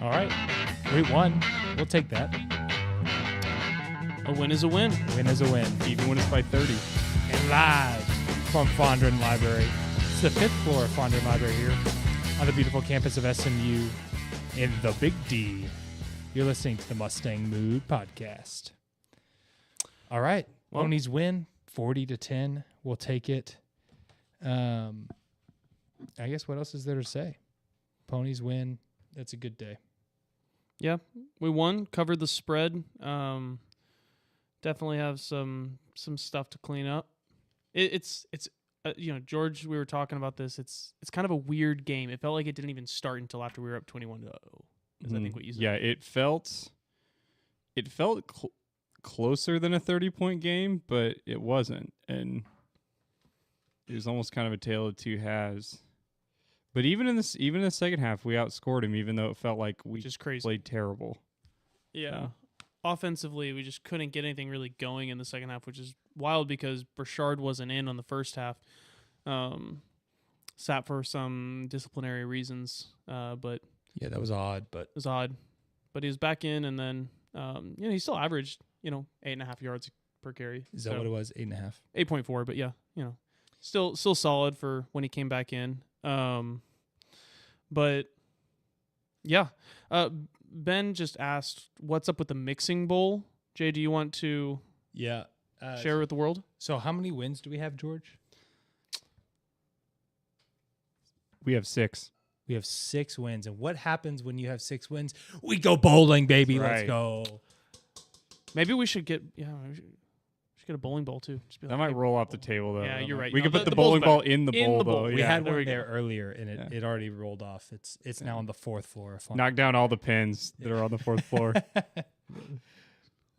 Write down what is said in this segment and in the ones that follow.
All right. We won. We'll take that. A win is a win. Win is a win. Even when it's by 30. And live from Fondren Library. It's the 5th floor of Fondren Library here on the beautiful campus of SMU in the Big D. You're listening to the Mustang Mood Podcast. All right. Well, Ponies win 40-10. We'll take it. I guess what else is there to say? Ponies win. That's a good day. Yeah, we won. Covered the spread. Definitely have some stuff to clean up. It's George, we were talking about this. It's kind of a weird game. It felt like it didn't even start until after we were up 21-0. Is I think what you said. Yeah, it felt closer than a 30-point game, but it wasn't, and it was almost kind of a tale of two halves. But even in the second half, we outscored him, even though it felt like we just crazy. Played terrible. Yeah. Offensively, we just couldn't get anything really going in the second half, which is wild because Burchard wasn't in on the first half. Sat for some disciplinary reasons, but Yeah, that was odd, but it was odd. But he was back in, and then he still averaged 8.5 yards per carry. is that what it was? 8.5? 8.4, but yeah, still solid for when he came back in. But yeah, Ben just asked, "What's up with the mixing bowl?" Jay, do you want to share with the world? So how many wins do we have, George? We have 6. We have 6 wins. And what happens when you have 6 wins? We go bowling, baby. Right. Let's go. Maybe we should get we should get a bowling ball too. Just be That like, might hey, roll off the table, though. Yeah, you're right. We No, could put the the bowl's bowling ball better. in the bowl, though. We Yeah. had there one we go. there earlier, and it already rolled off. It's now on the 4th floor. Of Knock down all the pins that are on the 4th floor.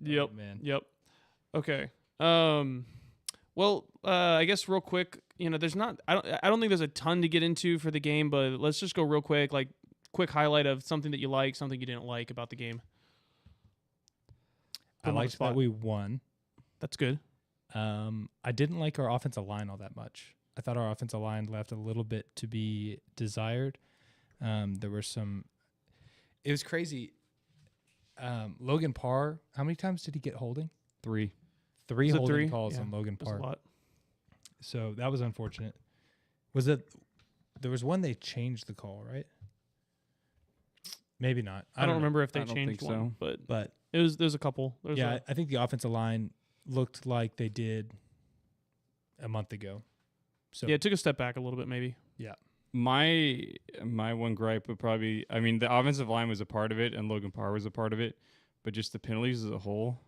Yep. Oh, man. Yep. Okay. Well, I guess real quick, there's not. I don't think there's a ton to get into for the game, but let's just go real quick, like quick highlight of something that you like, something you didn't like about the game. I liked that we won. That's good. I didn't like our offensive line all that much. I thought our offensive line left a little bit to be desired. There were some. It was crazy. Logan Parr, how many times did he get holding? 3. 3 holding 3? calls Yeah, on Logan That's a Parr. lot. So that was unfortunate. Was it? There was one they changed the call, right? Maybe not. I don't know. remember if they I don't changed think one, so. but there's a couple. I think the offensive line looked like they did a month ago. So it took a step back a little bit, maybe. Yeah. My one gripe would probably, the offensive line was a part of it, and Logan Parr was a part of it, but just the penalties as a whole.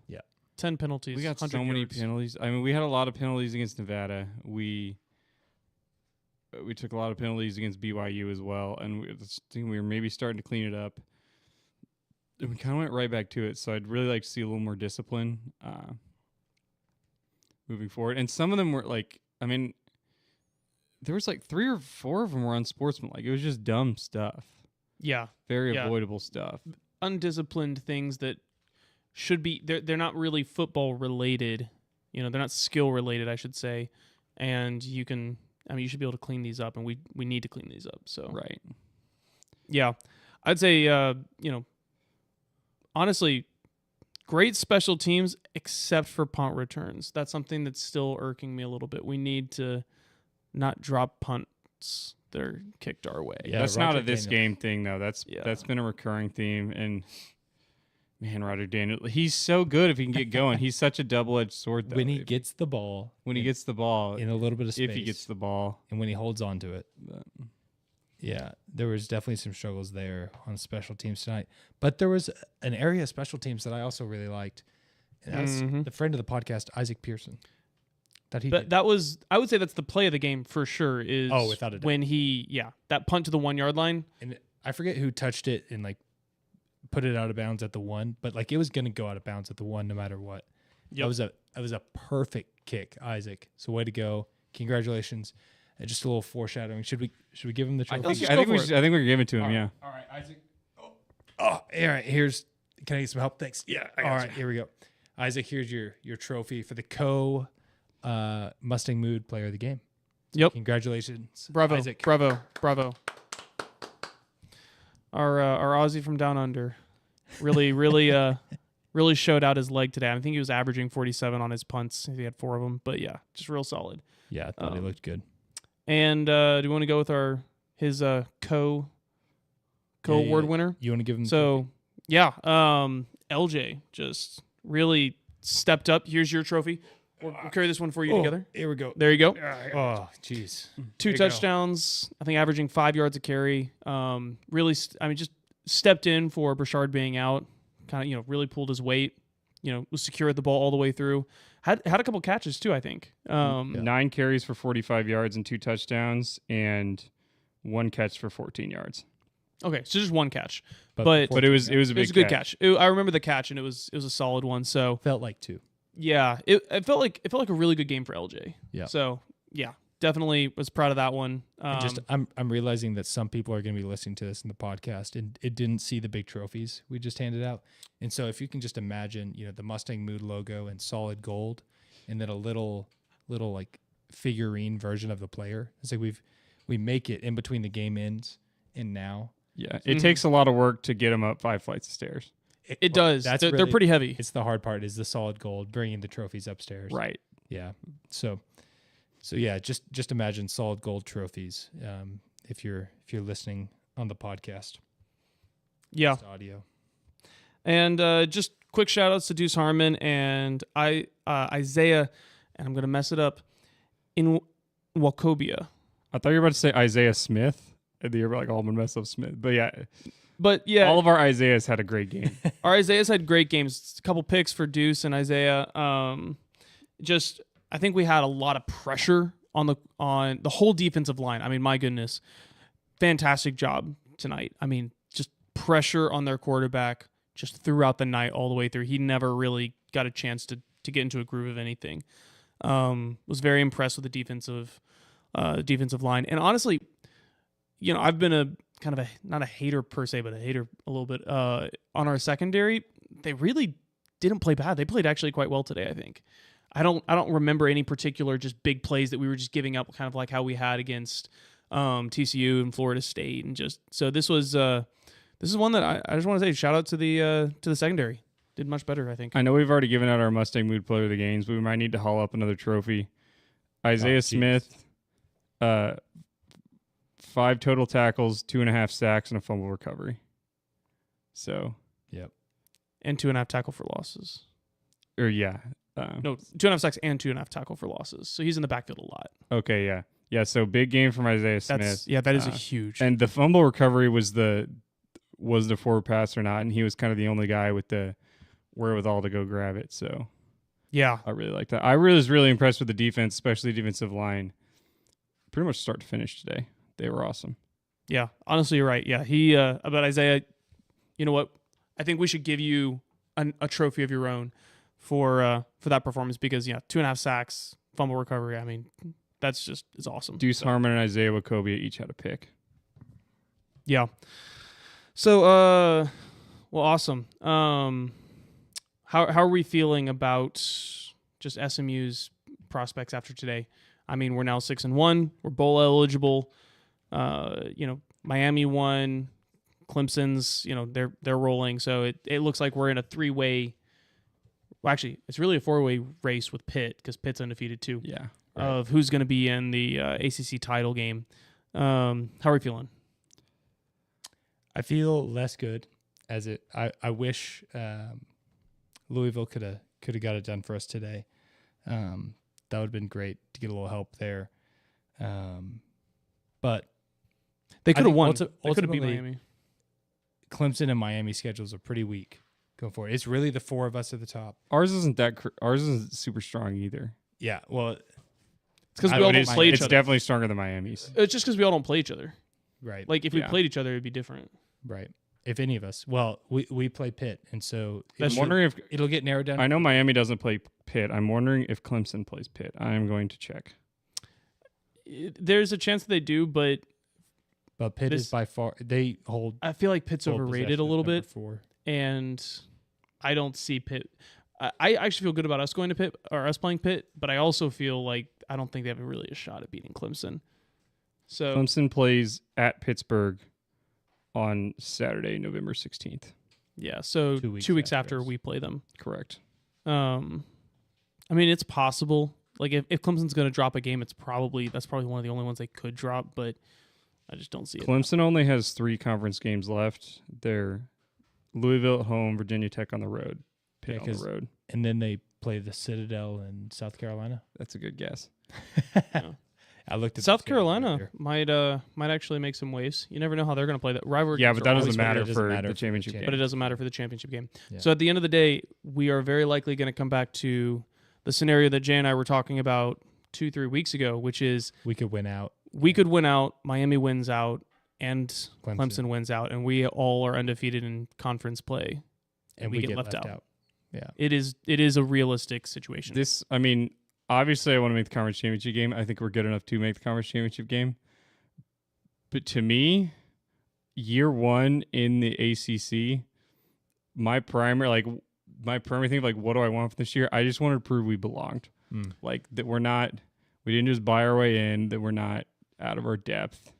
10 penalties. We got so 100 many yards. penalties. We had a lot of penalties against Nevada. We took a lot of penalties against BYU as well, and we were maybe starting to clean it up. And we kind of went right back to it, so I'd really like to see a little more discipline moving forward. And some of them were there was 3 or 4 of them were unsportsmanlike. It was just dumb stuff. Yeah. Very Yeah. avoidable stuff. Undisciplined things that should be they're not really football related. They're not skill related, I should say. And you should be able to clean these up, and we need to clean these up. So Right. yeah, I'd say honestly, great special teams except for punt returns. That's something that's still irking me a little bit. We need to not drop punts that are kicked our way. Yeah, That's not Roger a this Daniel. game thing, though. That's been a recurring theme. And, man, Roger Daniel, he's so good if he can get going. He's such a double-edged sword, though. When he gets the ball. When he gets the ball. In a little bit of space. If he gets the ball. And when he holds on to it. But. Yeah, there was definitely some struggles there on special teams tonight. But there was an area of special teams that I also really liked. And that's the friend of the podcast, Isaac Pearson. That was, I would say that's the play of the game for sure, is without a doubt. when that punt to the 1 yard line. And I forget who touched it and put it out of bounds at the 1, but it was going to go out of bounds at the 1 no matter what. Yep. That was a perfect kick, Isaac. So way to go. Congratulations. Just a little foreshadowing. Should we give him the trophy? I think we're giving it to him, yeah. All right, Isaac. All right, can I get some help? Thanks. Yeah, all right, here we go. Isaac, here's your trophy for the Mustang Mood Player of the Game. Yep. Congratulations. Bravo. Isaac. Bravo. our Aussie from down under, really showed out his leg today. I think he was averaging 47 on his punts. He had 4 of them, but yeah, just real solid. Yeah, I thought he looked good. And do you want to go with his co-award winner? You want to give him? So yeah, LJ just really stepped up. Here's your trophy. We'll carry this one for you together. Here we go. There you go. Oh, jeez. 2 touchdowns. I think averaging 5 yards a carry. Really, just stepped in for Brashard being out. Kind of, really pulled his weight. Was secure at the ball all the way through. Had a couple catches too, I think. 9 carries for 45 yards and 2 touchdowns, and 1 catch for 14 yards. Okay, so just 1 catch, but it was a big. It was a good catch. I remember the catch, and it was a solid one. So felt like 2. Yeah, it felt like a really good game for LJ. Yeah. So yeah, definitely was proud of that one. I'm realizing that some people are going to be listening to this in the podcast and it didn't see the big trophies we just handed out. And so if you can just imagine, the Mustang Mood logo in solid gold, and then a little like figurine version of the player. It's like we make it in between the game ends and now. Yeah, it takes a lot of work to get them up 5 flights of stairs. It does. They're pretty heavy. It's the hard part is the solid gold, bringing the trophies upstairs. Right. Yeah. So yeah, just imagine solid gold trophies. If you're listening on the podcast. Yeah. Just audio. And just quick shout outs to Deuce Harmon and Isaiah, and I'm gonna mess it up, in Wacobia. I thought you were about to say Isaiah Smith. And you were like, I'm gonna mess up Smith. But yeah, all of our Isaiahs had a great game. Our Isaiahs had great games. A couple picks for Deuce and Isaiah. I think we had a lot of pressure on the whole defensive line. I mean, my goodness, fantastic job tonight. I mean, just pressure on their quarterback just throughout the night all the way through. He never really got a chance to get into a groove of anything. Was very impressed with the defensive line. And honestly, I've been a kind of not a hater per se, but a hater a little bit on our secondary. They really didn't play bad. They played actually quite well today, I think. I don't remember any particular just big plays that we were just giving up, kind of like how we had against TCU and Florida State, and just so this is one that I just want to say shout out to the secondary. Did much better, I think. I know we've already given out our Mustang Mood Player of the Games, but we might need to haul up another trophy. Isaiah Smith, 5 total tackles, 2.5 sacks, and a fumble recovery. So, yep, and 2.5 tackle for losses. No, 2.5 sacks and 2.5 tackle for losses. So he's in the backfield a lot. Okay, yeah. So big game from Isaiah Smith. That is a huge. And the fumble recovery was the forward pass or not, and he was kind of the only guy with the wherewithal to go grab it. So yeah, I really like that. I was really impressed with the defense, especially the defensive line. Pretty much start to finish today. They were awesome. Yeah, honestly, you're right. Yeah, he about Isaiah. You know what? I think we should give you a trophy of your own for that performance because 2.5 sacks, fumble recovery. I mean, it's awesome. Deuce Harmon and Isaiah Wacobia each had a pick. Yeah. So well, awesome. How are we feeling about just SMU's prospects after today? I mean, we're now 6-1. We're bowl eligible. Miami won. Clemson's, they're rolling. So it looks like we're in a 3-way. Well, actually, it's really a 4-way race with Pitt because Pitt's undefeated too. Yeah. Right. Of who's going to be in the ACC title game. How are we feeling? I feel less good I wish Louisville could have got it done for us today. That would have been great to get a little help there. But they could have won. They could have beat Miami. Clemson and Miami schedules are pretty weak going forward. It's really the 4 of us at the top. Ours isn't super strong either. Yeah, well, it's because we all don't play each other. It's definitely stronger than Miami's. It's just because we all don't play each other. Right. Like if we played each other, it'd be different. Right. If any of us. Well, we play Pitt, and so I'm wondering if it'll get narrowed down. I know Miami doesn't play Pitt. I'm wondering if Clemson plays Pitt. I am going to check. There's a chance that they do, but Pitt is by far they hold. I feel like Pitt's overrated a little bit, 4. and I don't see Pitt. I actually feel good about us going to Pitt or us playing Pitt, but I also feel like I don't think they have really a shot at beating Clemson. So Clemson plays at Pittsburgh on Saturday, November 16th. Yeah, so 2 weeks after us. we play them. Correct. I mean, it's possible. Like if Clemson's going to drop a game, that's probably one of the only ones they could drop, but I just don't see it. Clemson only has 3 conference games left. They're Louisville at home, Virginia Tech on the road, Pitt on the road. And then they play the Citadel in South Carolina. That's a good guess. Yeah. I looked at South Carolina might actually make some waves. You never know how they're going to play that rivalry. Yeah, but that doesn't matter doesn't for matter the for championship the game. But it doesn't matter for the championship game. Yeah. So at the end of the day, we are very likely going to come back to the scenario that Jay and I were talking about 2-3 weeks ago, which is we could win out. Miami wins out, and Clemson wins out, and we all are undefeated in conference play, and we get left out. Yeah, it is a realistic situation. Obviously I want to make the conference championship game. I think we're good enough to make the conference championship game. But to me, year one in the ACC, my primary thing of like, what do I want for this year? I just wanted to prove we belonged. Like that we didn't just buy our way in, that we're not out of our depth.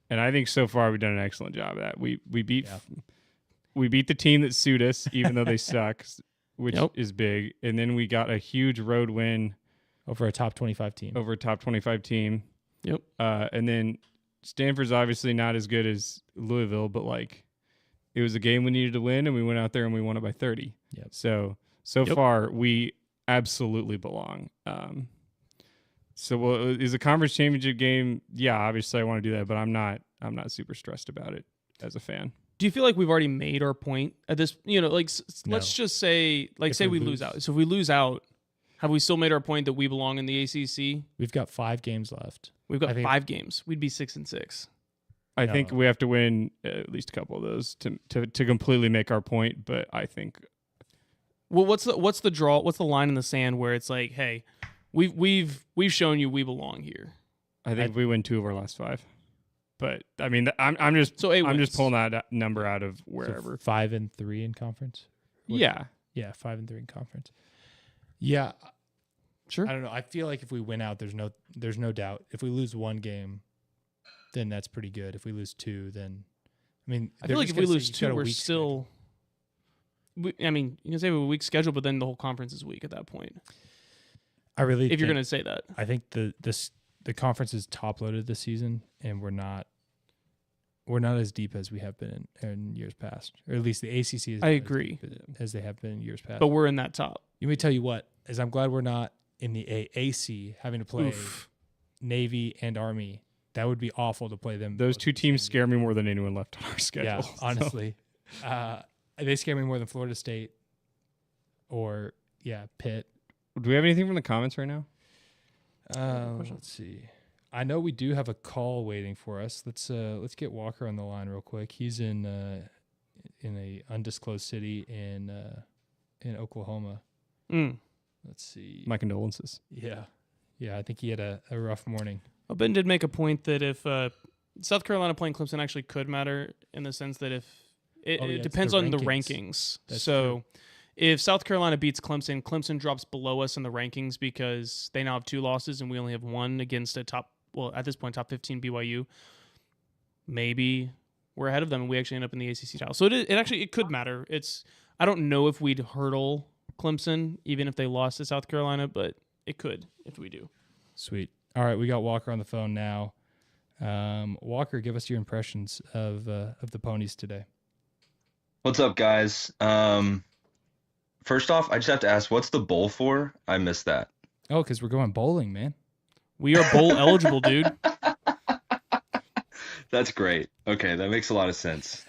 And I think so far we've done an excellent job of that. We beat the team that sued us, even though they suck, which is big. And then we got a huge road win over a top 25 team. Yep. And then Stanford's obviously not as good as Louisville, but like it was a game we needed to win, and we went out there and we won it by 30. Yep. So far we absolutely belong. Is a conference championship game? Yeah, obviously I want to do that, but I'm not super stressed about it as a fan. Do you feel like we've already made our point at this? Let's just say, say we lose out. So if we lose out, have we still made our point that we belong in the ACC? We've got 5 games left. We've got 5 games. We'd be 6-6. I think we have to win at least a couple of those to completely make our point. But I think, well, what's the draw? What's the line in the sand where it's like, hey, we've shown you we belong here? I think we win 2 of our last 5. But I mean, I'm just pulling that number out of wherever. So 5-3 in conference. Yeah. 5-3 in conference. Yeah, sure. I don't know. I feel like if we win out, there's no doubt. If we lose 1 game, then that's pretty good. If we lose 2, then I feel like if we lose 2, we're still. You can say we have a weak schedule, but then the whole conference is weak at that point. If you're going to say that, I think the conference is top loaded this season, and we're not as deep as we have been in years past, or at least the ACC is. I agree, as they have been in years past. But we're in that top. Let me tell you what, is I'm glad we're not in the AAC having to play Navy and Army. That would be awful to play them. Those 2 teams scare me more than anyone left on our schedule. Yeah, honestly. They scare me more than Florida State or, Pitt. Do we have anything from the comments right now? Let's see. I know we do have a call waiting for us. Let's get Walker on the line real quick. He's in a undisclosed city in Oklahoma. Let's see. My condolences. Yeah. I think he had a rough morning. Well, Ben did make a point that if South Carolina playing Clemson actually could matter in the sense that if it depends on the rankings. That's so true. If South Carolina beats Clemson drops below us in the rankings because they now have 2 losses and we only have 1 against at this point, top 15 BYU. Maybe we're ahead of them and we actually end up in the ACC title. So it could matter. I don't know if we'd hurdle Clemson even if they lost to South Carolina, but it could if we do. Sweet. All right, we got Walker on the phone now. Walker, give us your impressions of the ponies today. What's up, guys? First off, I just have to ask, what's the bowl for? I missed that. Oh, because we're going bowling, man. We are bowl eligible, dude. That's great. Okay, that makes a lot of sense.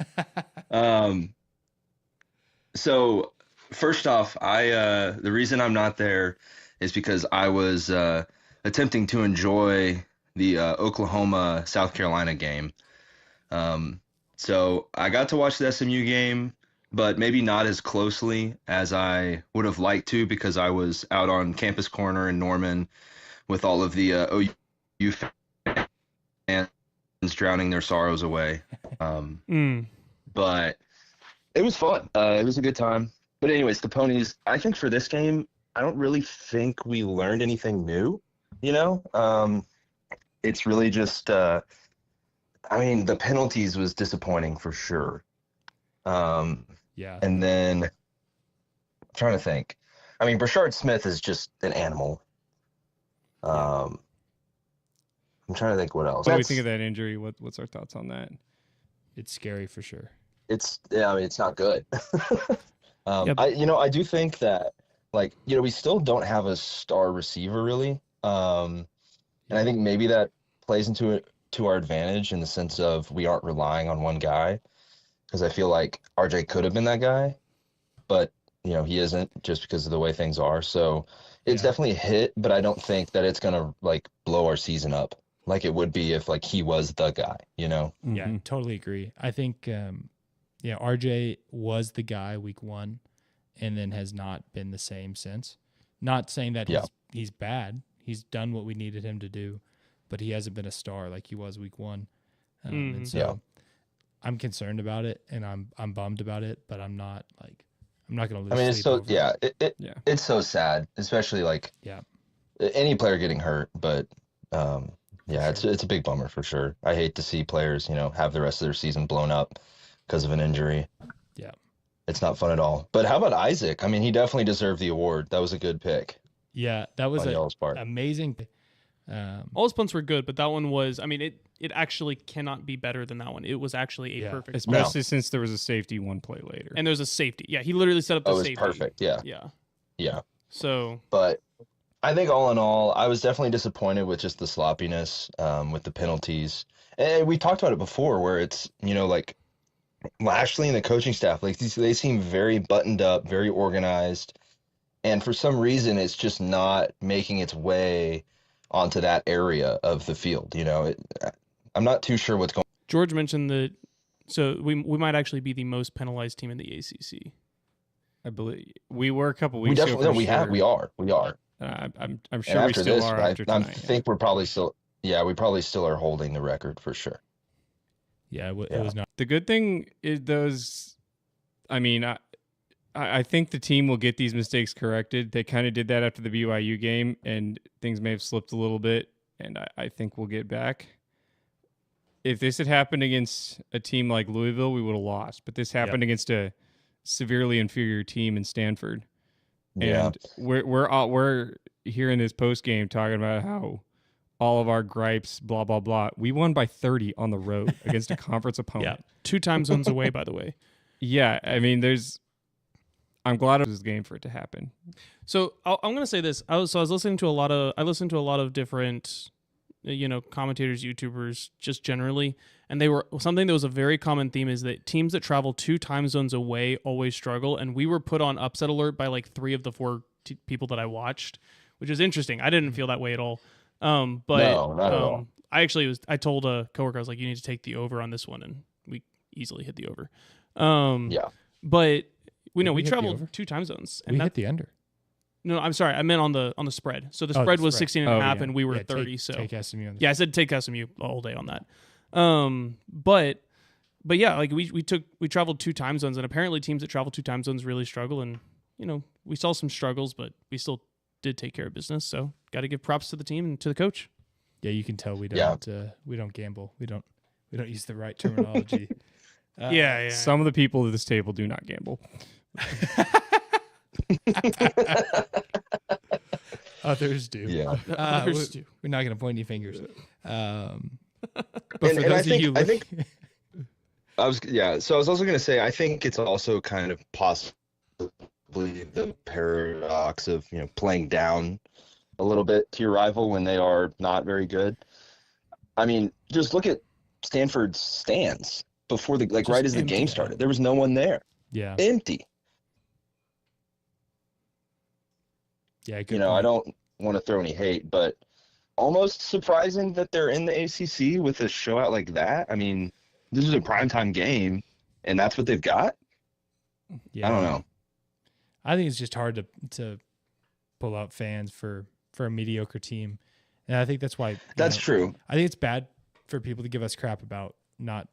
So first off, the reason I'm not there is because I was attempting to enjoy the Oklahoma South Carolina game. So I got to watch the SMU game, but maybe not as closely as I would have liked to because I was out on Campus Corner in Norman with all of the OU fans drowning their sorrows away. But it was fun. It was a good time. But anyways, the ponies, I think for this game, I don't really think we learned anything new, It's really just I mean, the penalties was disappointing for sure. Yeah. And then I'm trying to think. I mean, Brashard Smith is just an animal. I'm trying to think what else. What do we think of that injury? What's our thoughts on that? It's scary for sure. I mean, it's not good. Yep. I do think that, like, we still don't have a star receiver really. And I think maybe that plays into it to our advantage in the sense of we aren't relying on one guy, because I feel like RJ could have been that guy, but he isn't, just because of the way things are. So it's definitely a hit, but I don't think that it's gonna like blow our season up like it would be if like he was the guy. Yeah, totally agree. I think RJ was the guy week 1 and then has not been the same since. Not saying that he's bad. He's done what we needed him to do, but he hasn't been a star like he was week 1. And so I'm concerned about it, and I'm bummed about it, but I'm not going to lose. I mean, it's sleep so over it. it's so sad, especially like any player getting hurt, but it's a big bummer for sure. I hate to see players, have the rest of their season blown up because of an injury. Yeah. It's not fun at all. But how about Isaac? I mean, he definitely deserved the award. That was a good pick. Yeah, that was amazing. All his punts were good, but that one was, I mean, it actually cannot be better than that one. It was actually a perfect, especially since there was a safety one play later. And there was a safety. Yeah, he literally set up the safety. It was perfect. Yeah. Yeah. So, but I think all in all, I was definitely disappointed with just the sloppiness, with the penalties. And we talked about it before, where it's, like Lashley and the coaching staff, like they seem very buttoned up, very organized. And for some reason, it's just not making its way onto that area of the field. I'm not too sure what's going on. George mentioned that, so we might actually be the most penalized team in the ACC. I believe we were a couple weeks ago. We are. I'm sure we still are after tonight. I think we're probably still. Yeah, we probably still are holding the record for sure. Yeah, it was not. The good thing is those. I mean, I think the team will get these mistakes corrected. They kind of did that after the BYU game, and things may have slipped a little bit, and I think we'll get back. If this had happened against a team like Louisville, we would have lost. But this happened against a severely inferior team in Stanford. And we're here in this post game talking about how all of our gripes, blah, blah, blah. We won by 30 on the road against a conference opponent. Yeah, 2 time zones away, by the way. Yeah, I mean, I'm glad it was this game for it to happen. So I'm going to say this. I listened to a lot of different, commentators, YouTubers, just generally, and something that was a very common theme is that teams that travel 2 time zones away always struggle, and we were put on upset alert by like 3 of the 4 people that I watched, which is interesting. I didn't feel that way at all. But no, not at all. I told a coworker, I was like, you need to take the over on this one, and we easily hit the over. But we traveled 2 time zones, and we hit the under. No, I'm sorry. I meant on the spread. So the spread was 16 and a half, and we were 30. Take SMU. I said take SMU all day on that. But yeah, like we traveled 2 time zones, and apparently teams that travel 2 time zones really struggle. And we saw some struggles, but we still did take care of business. So got to give props to the team and to the coach. Yeah, you can tell we don't gamble. We don't use the right terminology. Some of the people at this table do not gamble. Others do. Yeah. Others do. We're not going to point any fingers. But for those of you, I think I was also going to say, I think it's also kind of possibly the paradox of playing down a little bit to your rival when they are not very good. I mean, just look at Stanford's stands before right as the game started. There was no one there. Yeah. Empty. Yeah, good I don't want to throw any hate, but almost surprising that they're in the ACC with a show out like that. I mean, this is a primetime game, and that's what they've got? Yeah. I don't know. I think it's just hard to pull out fans for a mediocre team. And I think that's why... That's true. I think it's bad for people to give us crap about not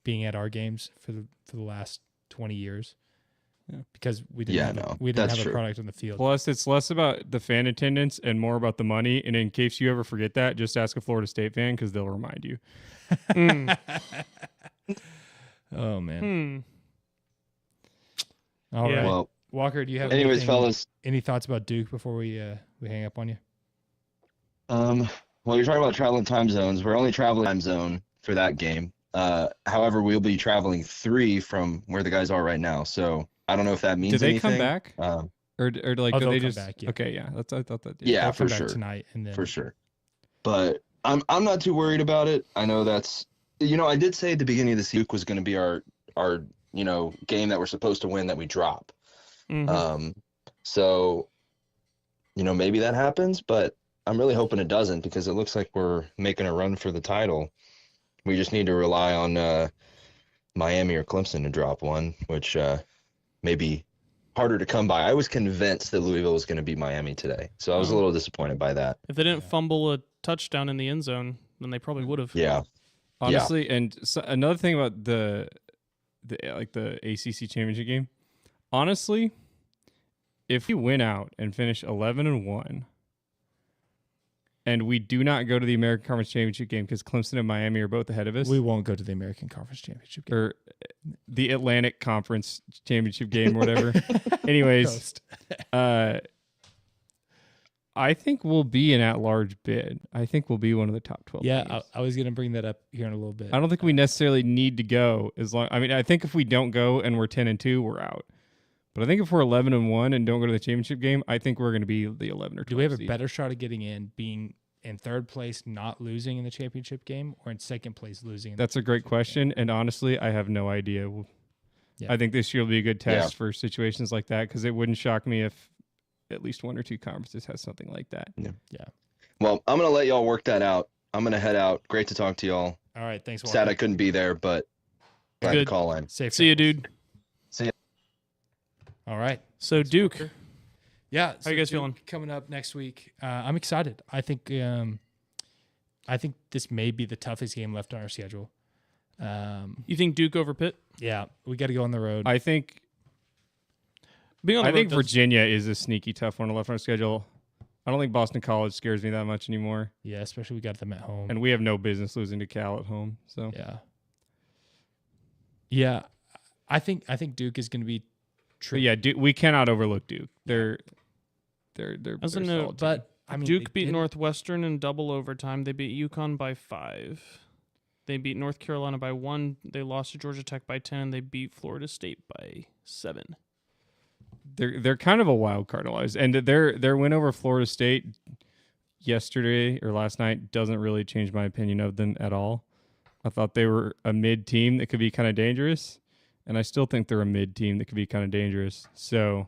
being at our games for the last 20 years. because we didn't Yeah, have no, we didn't that's have a true. product on the field. Plus, it's less about the fan attendance and more about the money. And in case you ever forget that, just ask a Florida State fan because they'll remind you. Oh man. Hmm. All Yeah. right. Well, Walker, do you have anyways, anything, fellas. any thoughts about Duke before we hang up on you? Well, you're talking about traveling time zones. We're only traveling time zone for that game. However, we'll be traveling 3 from where the guys are right now. So I don't know if that means Did they anything. come back? Or like, Oh, do they'll they come just? back, yeah. Okay, yeah. I thought that. Yeah, They'll for come back sure. tonight, and then For sure. But I'm not too worried about it. I know that's, I did say at the beginning of the season Duke was going to be our game that we're supposed to win that we drop. Mhm. So maybe that happens, but I'm really hoping it doesn't because it looks like we're making a run for the title. We just need to rely on Miami or Clemson to drop one, which may be harder to come by. I was convinced that Louisville was going to beat Miami today, so I was a little disappointed by that. If they didn't fumble a touchdown in the end zone, then they probably would have. Yeah. Honestly, and so another thing about the ACC championship game. Honestly, if we win out and finish 11-1, and we do not go to the American Conference Championship game because Clemson and Miami are both ahead of us, we won't go to the American Conference Championship game. or the Atlantic Conference Championship game, or whatever. Anyways, I think we'll be an at-large bid. I think we'll be one of the top 12 Yeah, teams. I was going to bring that up here in a little bit. I don't think we necessarily need to go as long. I mean, I think if we don't go and we're 10-2, we're out. But I think if we're 11-1 and don't go to the championship game, I think we're going to be the 11 or 12. Do we have a seed. better shot of getting in, being in third place, not losing in the championship game, or in second place, losing? That's a great question, and honestly, I have no idea. Yeah. I think this year will be a good test for situations like that because it wouldn't shock me if at least 1 or 2 conferences has something like that. Yeah. Well, I'm going to let y'all work that out. I'm going to head out. Great to talk to y'all. All right. Thanks, Walker. Sad I couldn't be there, but glad to Good. call in. Safe See you, travels. dude. All right. So Duke, Yeah. How you guys feeling? Coming up next week, I'm excited. I think this may be the toughest game left on our schedule. you think Duke over Pitt? Yeah, we got to go on the road. I think Being on the road does- Virginia is a sneaky tough one to left on our schedule. I don't think Boston College scares me that much anymore, yeah, especially we got them at home. and we have no business losing to Cal at home. So Yeah. I think Duke is going to be but yeah, we cannot overlook Duke. They're As a they're note, solid team. But I mean, Duke they beat did- Northwestern in double overtime. They beat UConn by 5. They beat North Carolina by 1. They lost to Georgia Tech by 10. And they beat Florida State by 7. They're kind of a wild card, always. And their win over Florida State yesterday or last night doesn't really change my opinion of them at all. I thought they were a mid team that could be kind of dangerous, and I still think they're a mid team that could be kind of dangerous. So,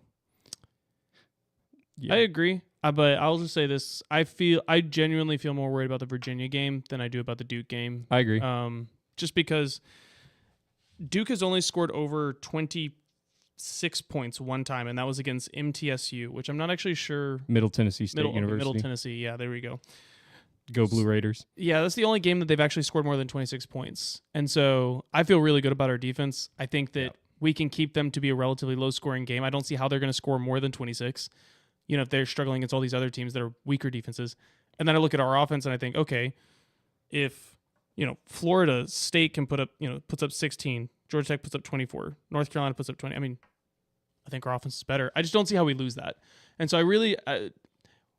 yeah. I agree. But I'll just say this. I genuinely feel more worried about the Virginia game than I do about the Duke game. I agree. Just because Duke has only scored over 26 points one time, and that was against MTSU, which I'm not actually sure. Middle Tennessee State University. Middle Tennessee. Yeah, there we go. Go Blue Raiders. Yeah, that's the only game that they've actually scored more than 26 points. And so I feel really good about our defense. I think that we can keep them to be a relatively low-scoring game. I don't see how they're going to score more than 26, if they're struggling against all these other teams that are weaker defenses. And then I look at our offense and I think, okay, if, Florida State can puts up 16, Georgia Tech puts up 24, North Carolina puts up 20. I mean, I think our offense is better. I just don't see how we lose that. And so I really,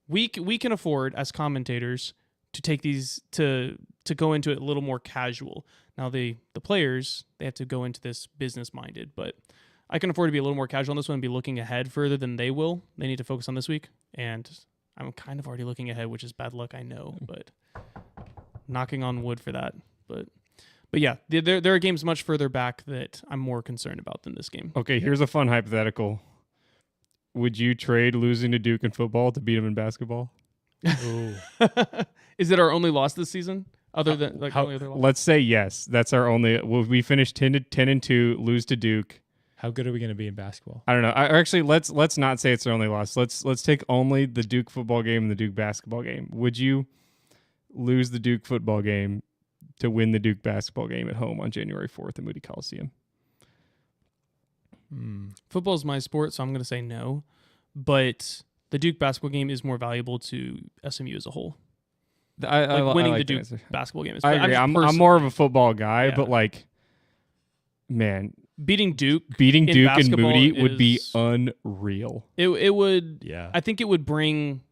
we can afford as commentators to take these to go into it a little more casual. Now the players, they have to go into this business minded, but I can afford to be a little more casual on this one and be looking ahead further than they will. They need to focus on this week, and I'm kind of already looking ahead, which is bad luck, I know, but knocking on wood for that. But yeah, there are games much further back that I'm more concerned about than this game. Okay, here's a fun hypothetical. Would you trade losing to Duke in football to beat them in basketball? Ooh. Is it our only loss this season? Other than only other loss? Let's say yes. That's our only. Well, we finished 10-2, lose to Duke. How good are we going to be in basketball? I don't know. Actually, let's not say it's our only loss. Let's take only the Duke football game and the Duke basketball game. Would you lose the Duke football game to win the Duke basketball game at home on January 4th at Moody Coliseum? Football is my sport, so I'm going to say no. But the Duke basketball game is more valuable to SMU as a whole. Winning the Duke basketball game is. I agree. I'm more of a football guy, but like, man, beating Duke and Moody would be unreal. It would. Yeah. I think it would bring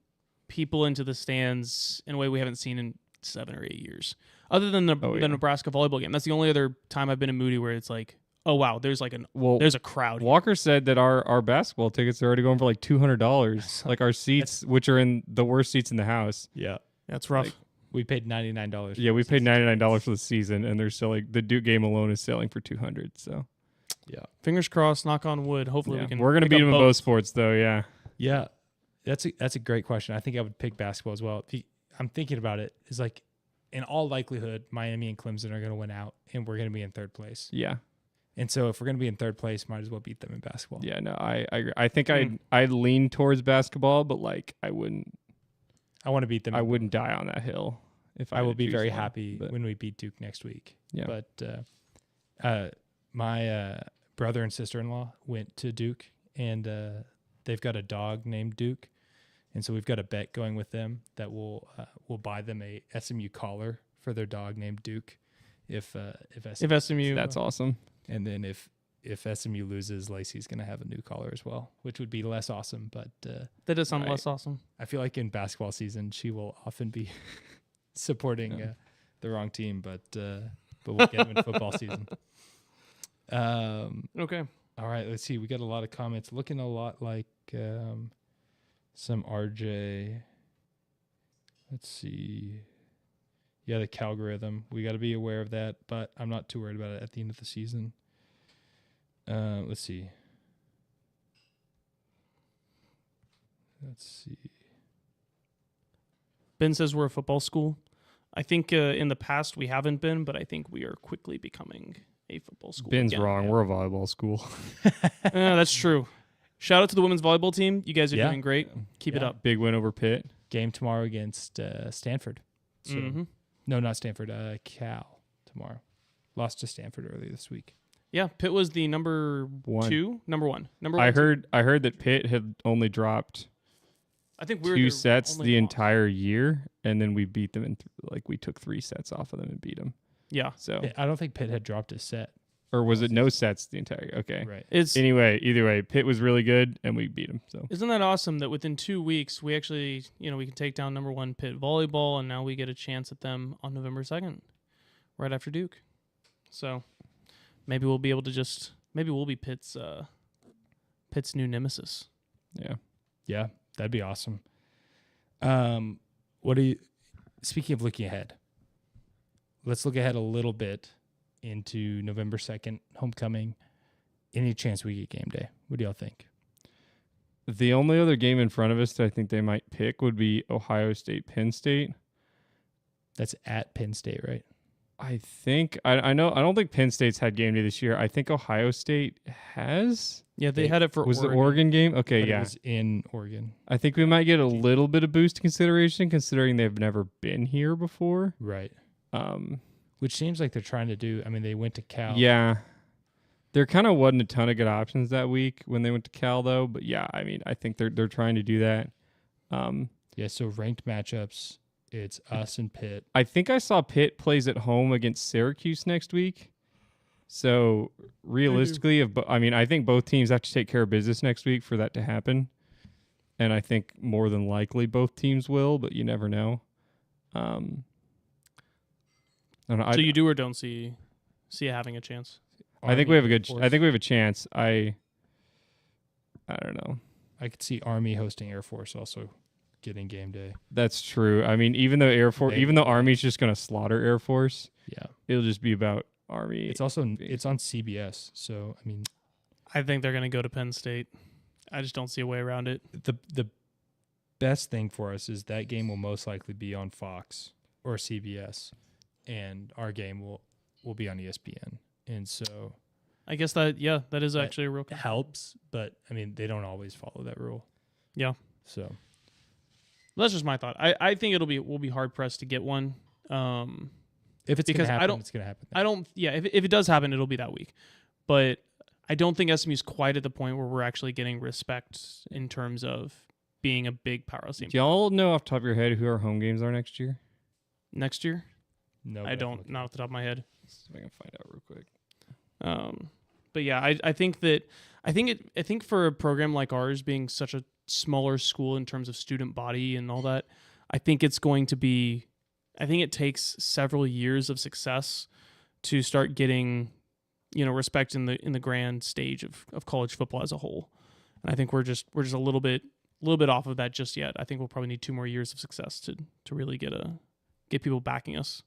people into the stands in a way we haven't seen in 7 or 8 years. Other than the Nebraska volleyball game. That's the only other time I've been in Moody where it's like, oh wow, there's like there's a crowd. Walker said that our basketball tickets are already going for like $200. Like our seats, which are in the worst seats in the house. Yeah. That's rough. Like, we paid $99. Yeah, we paid $99 for the season, and they're selling the Duke game alone is selling for $200. So, yeah, fingers crossed. Knock on wood. Hopefully we can. We're gonna beat them in both sports, though. Yeah. Yeah, that's a great question. I think I would pick basketball as well. I'm thinking about it. It's like, in all likelihood, Miami and Clemson are going to win out, and we're going to be in third place. Yeah. And so if we're going to be in third place, might as well beat them in basketball. Yeah. No, I agree. I think I'd lean towards basketball, but like I want to beat them. I wouldn't die on that hill. If I will be very happy when we beat Duke next week. Yeah. But my brother and sister-in-law went to Duke, and they've got a dog named Duke, and so we've got a bet going with them that we'll buy them a SMU collar for their dog named Duke. If SMU, that's awesome. And then if SMU loses, Lacey's going to have a new collar as well, which would be less awesome. But that does sound less awesome. I feel like in basketball season, she will often be supporting the wrong team, but we'll get them in football season. Okay. All right. Let's see. We got a lot of comments looking a lot like some RJ. Let's see. Yeah, the Calgorithim. We got to be aware of that, but I'm not too worried about it at the end of the season. Let's see. Ben says we're a football school. I think in the past we haven't been, but I think we are quickly becoming a football school. Ben's wrong. We're a volleyball school. That's true. Shout out to the women's volleyball team. You guys are doing great. Keep it up. Big win over Pitt. Game tomorrow against Stanford. So, no, not Stanford. Cal tomorrow. Lost to Stanford earlier this week. Yeah, Pitt was the number one. I heard that Pitt had only dropped I think we were 2 sets the entire year, and then we beat them we took 3 sets off of them and beat them. Yeah. So I don't think Pitt had dropped a set. Or was it no sets the entire? Okay. Right. Either way, Pitt was really good, and we beat them. So isn't that awesome that within 2 weeks we actually, we can take down number 1 Pitt volleyball, and now we get a chance at them on November 2nd, right after Duke. So maybe we'll be able to maybe we'll be Pitt's new nemesis. Yeah. Yeah, that'd be awesome. Speaking of looking ahead, let's look ahead a little bit into November 2nd, homecoming. Any chance we get game day? What do y'all think? The only other game in front of us that I think they might pick would be Ohio State, Penn State. That's at Penn State, right? I think I know. I don't think Penn State's had game day this year. I think Ohio State has. Yeah, they had it for. Was Oregon. the Oregon game? Okay, It was in Oregon. I think we might get a little bit of boost consideration considering they've never been here before. Right. Which seems like they're trying to do. I mean, they went to Cal. Yeah. There kind of wasn't a ton of good options that week when they went to Cal, though. But yeah, I mean, I think they're trying to do that. Yeah. So ranked matchups. It's us and Pitt. I think I saw Pitt plays at home against Syracuse next week. So realistically, I think both teams have to take care of business next week for that to happen. And I think more than likely both teams will, but you never know. I don't know. So you do or don't see it having a chance? I think we have I think we have a chance. I don't know. I could see Army hosting Air Force also getting game day. That's true. I mean, even though Army's just going to slaughter Air Force, yeah, it'll just be about Army. It's on CBS, so I mean, I think they're going to go to Penn State. I just don't see a way around it. The best thing for us is that game will most likely be on Fox or CBS, and our game will be on ESPN. And so, I guess that is actually a real helps, but I mean, they don't always follow that rule. Yeah. So. That's just my thought. I think we'll be hard pressed to get one. If it's going to happen, it's going to happen. If it does happen, it'll be that week. But I don't think SMU's quite at the point where we're actually getting respect in terms of being a big powerhouse team. Do y'all know off the top of your head who our home games are next year? Next year? No, I don't, not off the top of my head. See if I can find out real quick. But yeah, I think for a program like ours being such a smaller school in terms of student body and all that, I think it takes several years of success to start getting, respect in the grand stage of college football as a whole. And I think we're just a little bit off of that just yet. I think we'll probably need 2 more years of success to really get people backing us.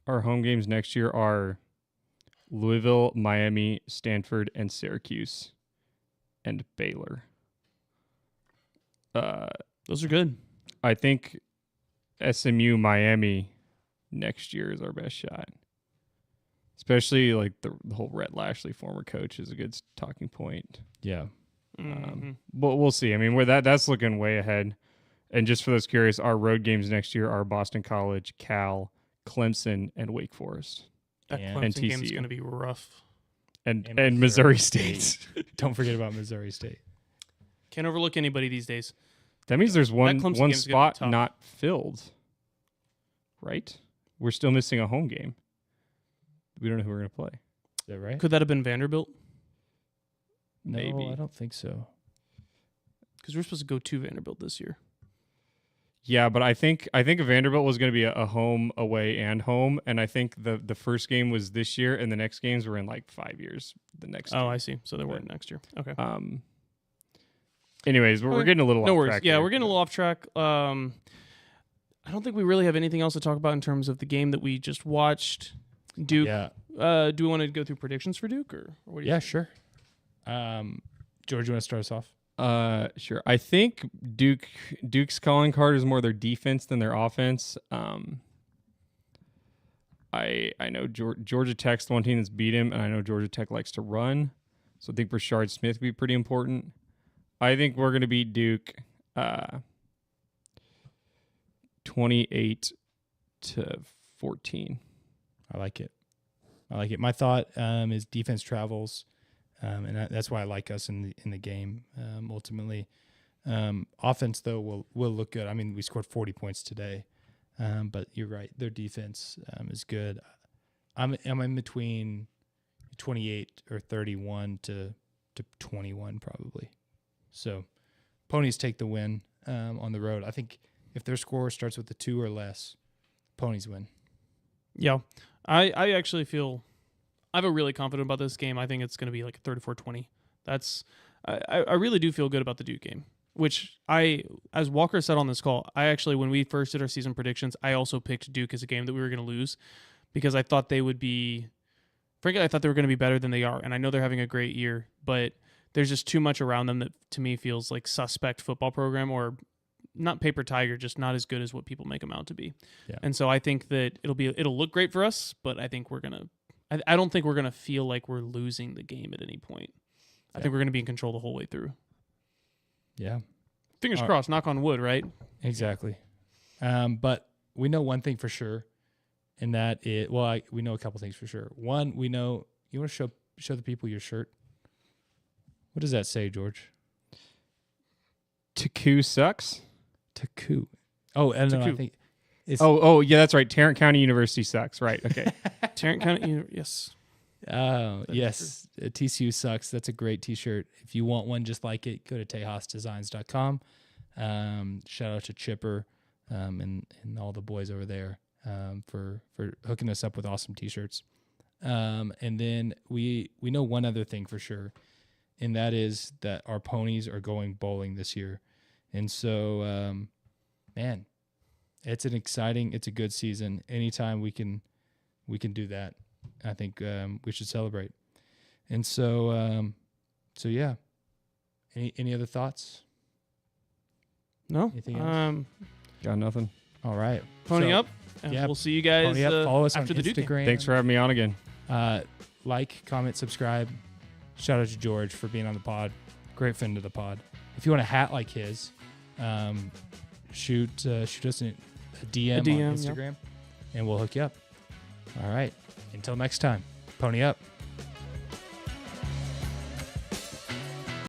Our home games next year are Louisville, Miami, Stanford, and Syracuse, and Baylor. Those are good. I think SMU Miami next year is our best shot. Especially like the whole Rhett Lashley former coach is a good talking point. Yeah. But we'll see. I mean, that's looking way ahead. And just for those curious, our road games next year are Boston College, Cal, Clemson, and Wake Forest. That And Clemson game is TCU. going to be rough. And Missouri State. Don't forget about Missouri State. Can't overlook anybody these days. That means there's one Clemson one game's gonna be spot tough. not filled. Right? We're still missing a home game. We don't know who we're going to play. Is that right? Could that have been Vanderbilt? Maybe. No, I don't think so. Because we're supposed to go to Vanderbilt this year. Yeah, but I think Vanderbilt was going to be a home, away, and home, and I think the first game was this year, and the next games were in like 5 years. The next. Oh, I see. So they weren't next year. Okay. Anyways, we're Okay. getting a little No off worries. track. Yeah, there. we're getting a little off track. I don't think we really have anything else to talk about in terms of the game that we just watched. Duke. Yeah. Do we want to go through predictions for Duke or what do you Yeah, think? sure. George, you want to start us off? Sure. I think Duke's calling card is more their defense than their offense. I know Georgia Tech's the one team that's beat him, and I know Georgia Tech likes to run, so I think Brashard Smith would be pretty important. I think we're going to beat Duke 28-14. I like it. My thought is defense travels, and that's why I like us in the game. Ultimately, offense though will look good. I mean, we scored 40 points today, but you're right. Their defense is good. I'm in between 28 or 31 to 21 probably. So, Ponies take the win on the road. I think if their score starts with a 2 or less, Ponies win. Yeah. I actually feel I feel really confident about this game. I think it's going to be like a 34-20. I really do feel good about the Duke game, which as Walker said on this call, when we first did our season predictions, I also picked Duke as a game that we were going to lose because I thought they would be, frankly, I thought they were going to be better than they are. And I know they're having a great year, but there's just too much around them that to me feels like suspect football program or not paper tiger, just not as good as what people make them out to be. Yeah. And so I think that it'll look great for us, but I think I don't think we're going to feel like we're losing the game at any point. I think we're going to be in control the whole way through. Yeah. Fingers crossed, knock on wood, right? Exactly. But we know one thing for sure, and that we know a couple things for sure. One, we know you want to show the people your shirt. What does that say, George? Taku sucks. Taku. Oh, and no, I Taku. think it's Oh, yeah, that's right. Tarrant County University sucks. Right. Okay. Tarrant County, yes. Oh, yes. TCU sucks. That's a great T-shirt. If you want one just like it, go to tejasdesigns.com. Shout out to Chipper and all the boys over there for hooking us up with awesome T-shirts. And then we know one other thing for sure, and that is that our ponies are going bowling this year. And so, man, it's a good season. Anytime we can do that, I think we should celebrate. And so yeah. Any other thoughts? No? Anything else? Got nothing. All right. Pony So, up. And yeah, we'll see you guys Pony up. Follow us after on the Duke game. Instagram. Thanks for having me on again. Like, comment, subscribe. Shout out to George for being on the pod. Great friend of the pod. If you want a hat like his, shoot us a DM on DM, Instagram, and we'll hook you up. All right. Until next time, pony up.